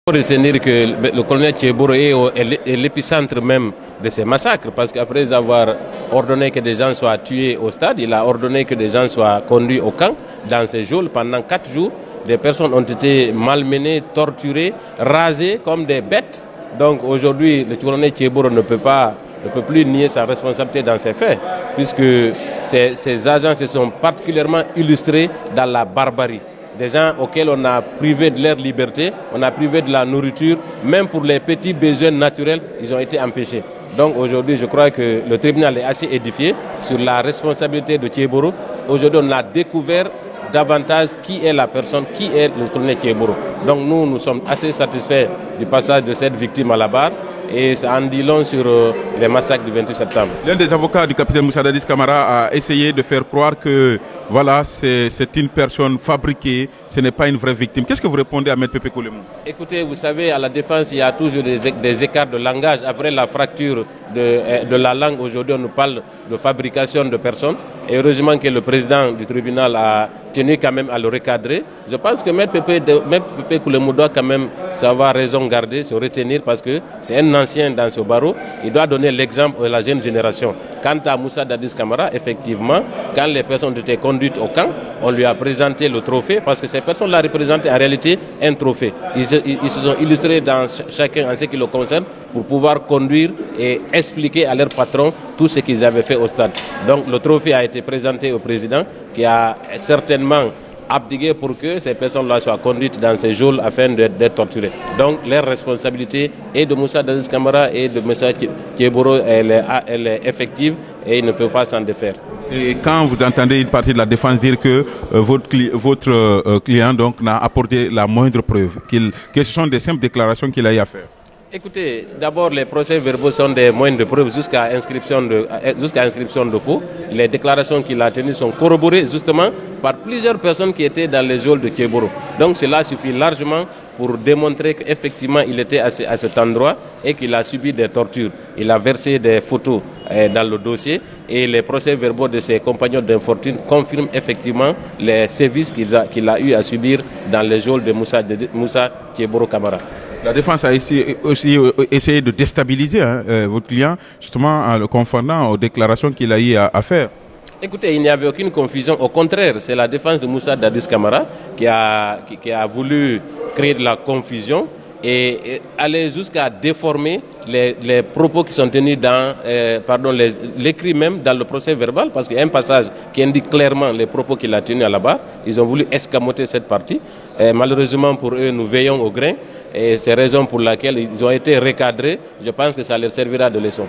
Il faut retenir que le colonel Tchéboro est l'épicentre même de ces massacres, parce qu'après avoir ordonné que des gens soient tués au stade, il a ordonné que des gens soient conduits au camp dans ces geôles. Pendant 4 jours, des personnes ont été malmenées, torturées, rasées comme des bêtes. Donc aujourd'hui, le colonel Tchéboro ne peut plus nier sa responsabilité dans ces faits, puisque ces agents se sont particulièrement illustrés dans la barbarie. Des gens auxquels on a privé de leur liberté, on a privé de la nourriture, même pour les petits besoins naturels, ils ont été empêchés. Donc aujourd'hui, je crois que le tribunal est assez édifié sur la responsabilité de Tchéboro. Aujourd'hui, on a découvert davantage qui est la personne, qui est le colonel Tchéboro. Donc nous sommes assez satisfaits du passage de cette victime à la barre. Et ça en dit long sur les massacres du 28 septembre. L'un des avocats du capitaine Moussa Dadis Camara a essayé de faire croire que voilà, c'est une personne fabriquée, ce n'est pas une vraie victime. Qu'est-ce que vous répondez à M. Pépé Koulemou? Écoutez, vous savez, à la défense, il y a toujours des écarts de langage. Après la fracture de la langue, aujourd'hui, on nous parle de fabrication de personnes. Et heureusement que le président du tribunal a tenu quand même à le recadrer. Je pense que M. Pépé Koulemou doit quand même savoir raison garder, se retenir, parce que c'est un ancien dans ce barreau. Il doit donner l'exemple à la jeune génération. Quant à Moussa Dadis Camara, effectivement, quand les personnes étaient conduites au camp, on lui a présenté le trophée, parce que ces personnes-là représentaient en réalité un trophée. Ils se sont illustrés dans chacun en ce qui le concerne pour pouvoir conduire et expliquer à leur patron tout ce qu'ils avaient fait au stade. Donc le trophée a été présenté au président qui a certainement abdigué pour que ces personnes-là soient conduites dans ces geôles afin d'être torturées. Donc leur responsabilité et de Moussa Dadis Camara et de Moussa Tchéboro, elle est effective et il ne peut pas s'en défaire. Et quand vous entendez une partie de la défense dire que votre client n'a apporté la moindre preuve, que ce sont des simples déclarations qu'il a eu à faire? Écoutez, d'abord les procès-verbaux sont des moyens de preuve jusqu'à inscription de faux. Les déclarations qu'il a tenues sont corroborées justement par plusieurs personnes qui étaient dans les geôles de Tchéboro. Donc cela suffit largement pour démontrer qu'effectivement il était à cet endroit et qu'il a subi des tortures. Il a versé des photos dans le dossier et les procès-verbaux de ses compagnons d'infortune confirment effectivement les sévices qu'il a eu à subir dans les geôles de Moussa Tchéboro Camara. La défense a aussi essayé de déstabiliser votre client, justement en le confondant aux déclarations qu'il a eu à faire. Écoutez, il n'y avait aucune confusion. Au contraire, c'est la défense de Moussa Dadis Camara qui a voulu créer de la confusion et aller jusqu'à déformer les propos qui sont tenus dans l'écrit même dans le procès verbal, parce qu'il y a un passage qui indique clairement les propos qu'il a tenus à la barre. Ils ont voulu escamoter cette partie. Et malheureusement pour eux, nous veillons au grain. Et c'est la raison pour laquelle ils ont été recadrés. Je pense que ça leur servira de leçon.